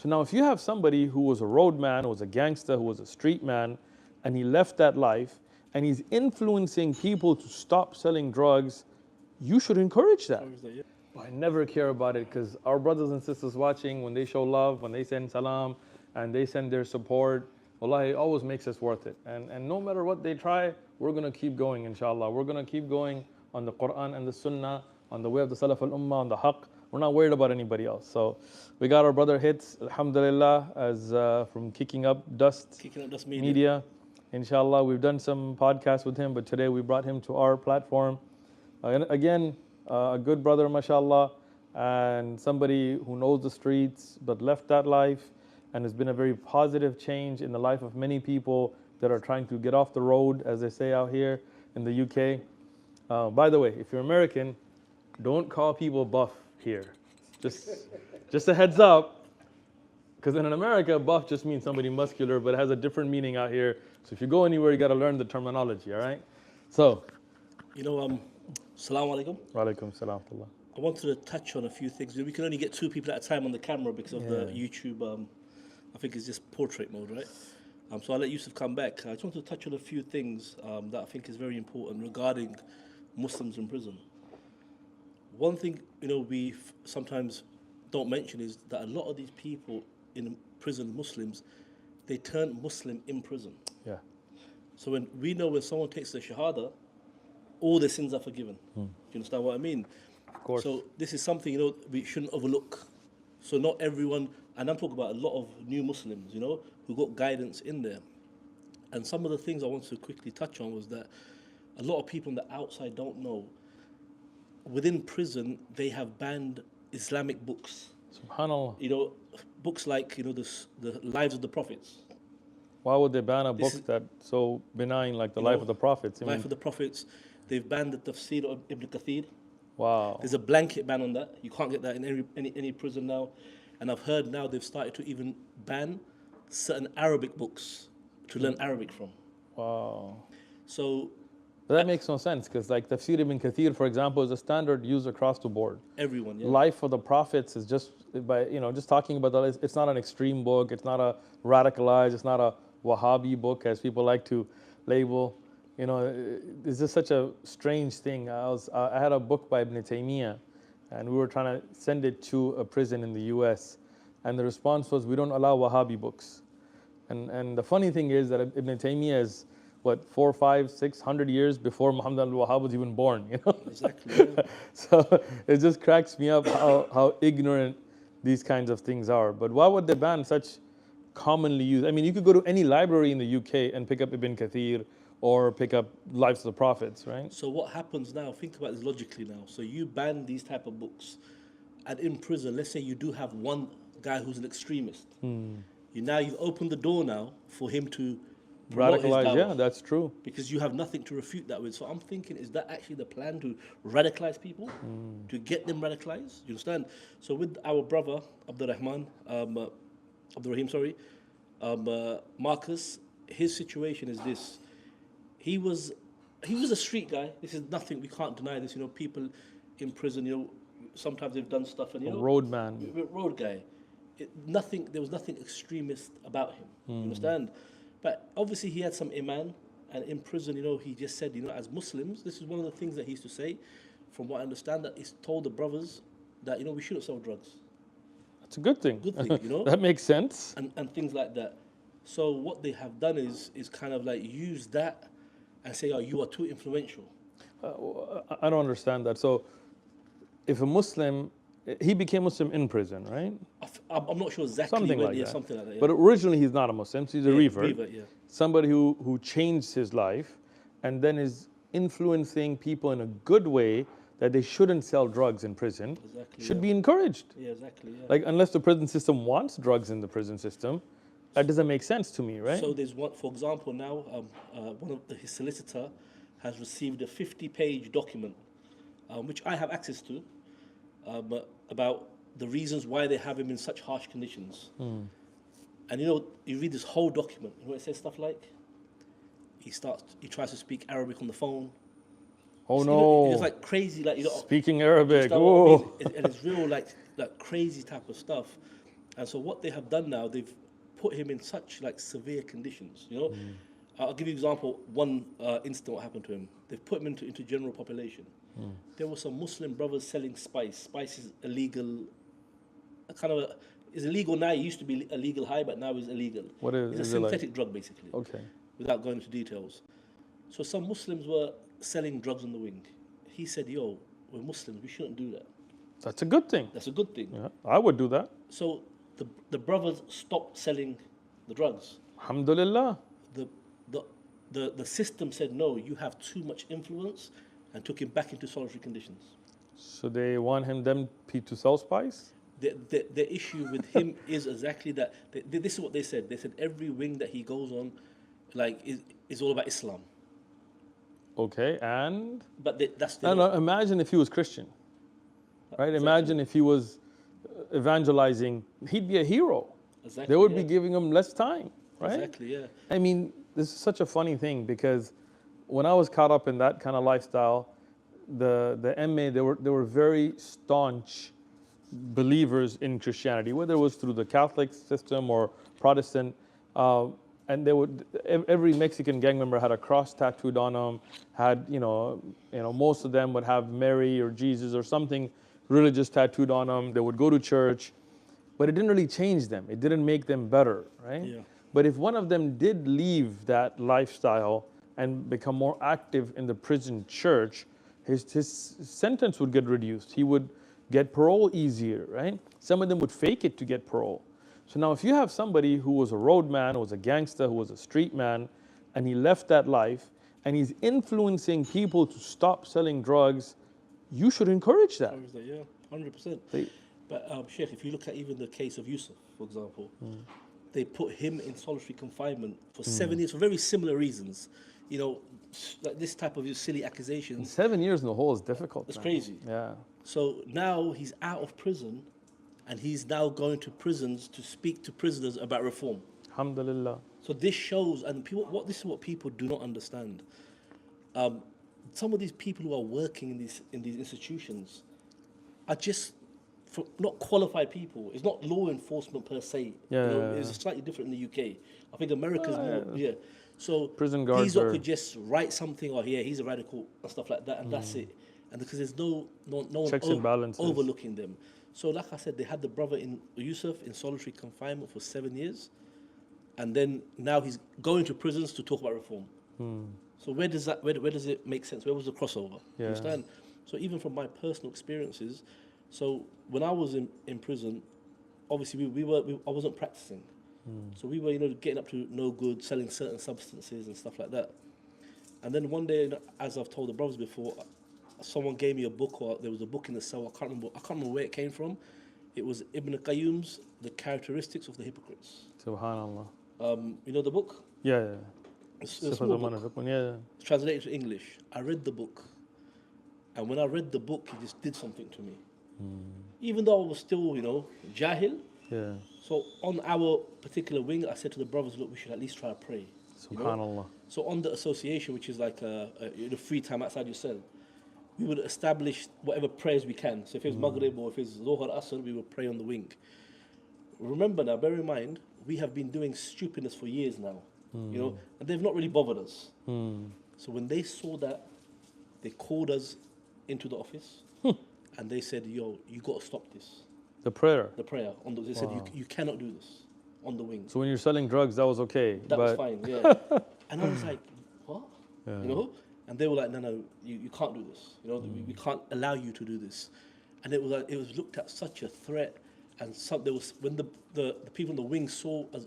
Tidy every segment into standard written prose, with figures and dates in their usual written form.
So now if you have somebody who was a roadman, who was a gangster, who was a street man, and he left that life, and he's influencing people to stop selling drugs, you should encourage that. I never care about it because our brothers and sisters watching, when they show love, when they send salam, and they send their support, wallahi, it always makes us worth it. And no matter what they try, we're going to keep going, inshallah. We're going to keep going on the Quran and the Sunnah, on the way of the Salaf al-Ummah, on the Haqq. We're not worried about anybody else. So we got our brother hits, alhamdulillah, as from Kicking Up Dust Media. Inshallah, we've done some podcasts with him, but today we brought him to our platform. And again, a good brother, mashallah, and somebody who knows the streets but left that life, and has been a very positive change in the life of many people that are trying to get off the road, as they say out here in the UK. By the way, if you're American, don't call people buff here. Just a heads up, because in America, buff just means somebody muscular, but it has a different meaning out here. So if you go anywhere, you got to learn the terminology, all right? So, Assalamu alaikum. Wa alaikum salam. I wanted to touch on a few things. We can only get 2 people at a time on the camera because of the YouTube, I think it's just portrait mode, right? So I'll let Yusuf come back. I just wanted to touch on a few things that I think is very important regarding Muslims in prison. One thing, we sometimes don't mention is that a lot of these people in prison, Muslims, they turn Muslim in prison. Yeah. So when someone takes the Shahada, all their sins are forgiven. Do you understand what I mean? Of course. So this is something, we shouldn't overlook. So not everyone, and I'm talking about a lot of new Muslims, who got guidance in there. And some of the things I wanted to quickly touch on was that a lot of people on the outside don't know. Within prison, they have banned Islamic books. SubhanAllah. Books like, the lives of the prophets. Why would they ban a book that's so benign like the life of the prophets? Life of the prophets. They've banned the tafsir of Ibn Kathir. Wow. There's a blanket ban on that. You can't get that in any prison now. And I've heard now they've started to even ban certain Arabic books to learn Arabic from. Wow. So but that makes no sense because like Tafsir ibn Kathir, for example, is a standard used across the board. Everyone, yeah. Life of the prophets is just just talking about that. It's not an extreme book. It's not a radicalized. It's not a Wahhabi book, as people like to label. It's just such a strange thing. I had a book by Ibn Taymiyyah, and we were trying to send it to a prison in the U.S. And the response was, we don't allow Wahhabi books. And the funny thing is that Ibn Taymiyyah is, 400, 500, 600 years before Muhammad al-Wahhab was even born, Exactly. Yeah. So it just cracks me up how ignorant these kinds of things are. But why would they ban such commonly used? I mean, you could go to any library in the UK and pick up Ibn Kathir or pick up Lives of the Prophets, right? So what happens now, think about this logically now. So you ban these type of books, and in prison, let's say you do have one guy who's an extremist. You've opened the door now for him to radicalize, yeah, that's true. Because you have nothing to refute that with. So I'm thinking, is that actually the plan, to radicalize people? To get them radicalized? You understand? So with our brother, Abdurrahim, Marcus, his situation is this. He was a street guy. This is nothing, we can't deny this. People in prison, sometimes they've done stuff, and a roadman. Road guy. There was nothing extremist about him. You understand? But obviously he had some iman, and in prison, he just said, as Muslims, this is one of the things that he used to say, from what I understand, that he's told the brothers that, we shouldn't sell drugs. That's a good thing. Good thing, That makes sense. And things like that. So what they have done is kind of like use that and say, oh, you are too influential. I don't understand that. So if a Muslim, he became Muslim in prison, right? I'm not sure exactly. Something like that. Something like that, yeah. But originally he's not a Muslim, so he's a revert. Yeah. Somebody who changed his life and then is influencing people in a good way that they shouldn't sell drugs in prison, should be encouraged. Yeah, exactly. Yeah. Like, unless the prison system wants drugs in the prison system, that doesn't make sense to me, right? So there's one, for example, now his solicitor has received a 50-page document, which I have access to, about the reasons why they have him in such harsh conditions. And you read this whole document, it says stuff like, he tries to speak Arabic on the phone. Oh so, no! It's like crazy, like speaking Arabic. and it's real like crazy type of stuff. And so what they have done now, they've put him in such like severe conditions. You know, I'll give you an example. One incident what happened to him. They've put him into general population. There were some Muslim brothers selling spice. Spice is illegal, is illegal now. It used to be illegal high, but now it's illegal. What is It's a it like? synthetic drug, basically. Okay. Without going into details. So some Muslims were selling drugs on the wing. He said, "Yo, we're Muslims. We shouldn't do that. That's a good thing. That's a good thing." Yeah, I would do that. So the brothers stopped selling the drugs. Alhamdulillah. The system said, "No, you have too much influence," and took him back into solitary conditions. So they want them to sell spice? The issue with him is exactly that. This is what they said. They said every wing that he goes on, like, is all about Islam. Okay, and? But that's the. No, imagine if he was Christian, right? Exactly. Imagine if he was evangelizing. He'd be a hero. Exactly, They would yeah. be giving him less time, right? Exactly, yeah. I mean, this is such a funny thing because when I was caught up in that kind of lifestyle, the MA, they were very staunch believers in Christianity, whether it was through the Catholic system or Protestant. And they would, every Mexican gang member had a cross tattooed on them, had, most of them would have Mary or Jesus or something religious tattooed on them. They would go to church, but it didn't really change them. It didn't make them better, right? Yeah. But if one of them did leave that lifestyle and become more active in the prison church, his sentence would get reduced. He would get parole easier, right? Some of them would fake it to get parole. So now if you have somebody who was a roadman, who was a gangster, who was a street man, and he left that life, and he's influencing people to stop selling drugs, you should encourage that. Yeah, 100%. But Sheikh, if you look at even the case of Yusuf, for example, they put him in solitary confinement for 7 years for very similar reasons. You know, like this type of silly accusations. 7 years in the hole is difficult. It's man. crazy. Yeah. So now he's out of prison, and he's now going to prisons to speak to prisoners about reform. Alhamdulillah. So this shows, and people, this is what people do not understand. Some of these people who are working in these institutions are just not qualified people. It's not law enforcement per se. Yeah. It's slightly different in the UK. I think America's more, yeah. So Prison guards these lot could just write something, or he's a radical and stuff like that, and that's it. And because there's no one Checks and balances. overlooking them. So like I said, they had the brother in Yusuf in solitary confinement for 7 years, and then now he's going to prisons to talk about reform. So where does it make sense? Where was the crossover? Yeah. You understand? So even from my personal experiences, so when I was in prison, obviously I wasn't practicing. So we were getting up to no good, selling certain substances and stuff like that. And then one day, as I've told the brothers before, someone gave me a book, or there was a book in the cell. I can't remember where it came from. It was Ibn Qayyim's The Characteristics of the Hypocrites. Subhanallah. You know the book? Yeah. It's a small book. Yeah. It's translated to English. I read the book, and when I read the book, it just did something to me. Even though I was still, jahil. Yeah. So on our particular wing, I said to the brothers, look, we should at least try to pray. Subhanallah. So on the association, which is like a free time outside your cell, we would establish whatever prayers we can. So if it's Maghrib or if it's Dhuhr, Asr, we would pray on the wing. Remember now, bear in mind, we have been doing stupidness for years now, and they've not really bothered us. So when they saw that, they called us into the office and they said, yo, you got to stop this. The prayer. The prayer. They said, you cannot do this on the wing. So when you're selling drugs, that was okay. That was fine, yeah. And I was like, what? Yeah. And they were like, no, you can't do this. We can't allow you to do this. And it was looked at such a threat. And when the people in the wing saw us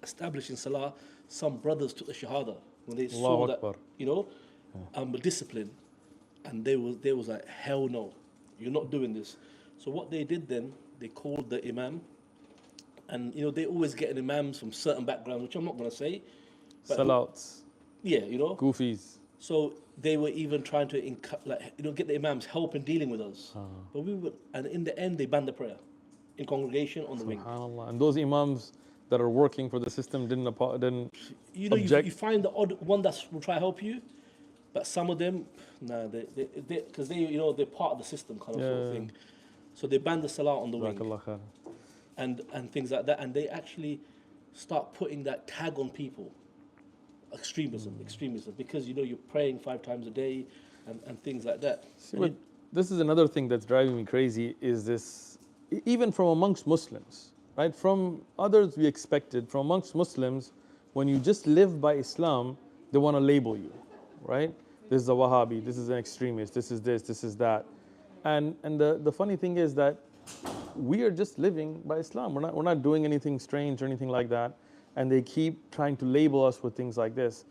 establishing Salah, some brothers took the Shahada when they saw Akbar. that, discipline. And they was like, hell no, you're not doing this. So what they did then, they called the imam. And, they always get imams from certain backgrounds, which I'm not going to say. But Sellouts. Yeah, Goofies. So they were even trying to get the imams help in dealing with us. But and in the end, they banned the prayer in congregation on the wing. SubhanAllah. And those imams that are working for the system didn't object. You find the odd one that will try to help you, but some of them, because they're part of the system kind of sort of thing. So they banned the salah on the wing. Jazakallah khair. and things like that, and they actually start putting that tag on people, extremism, because you're praying 5 times a day, and things like that. See, but this is another thing that's driving me crazy is this, even from amongst Muslims, right? From others we expected, from amongst Muslims, when you just live by Islam, they want to label you, right? This is a Wahhabi, this is an extremist, this is that. And the funny thing is that we are just living by Islam. We're not doing anything strange or anything like that. And they keep trying to label us with things like this.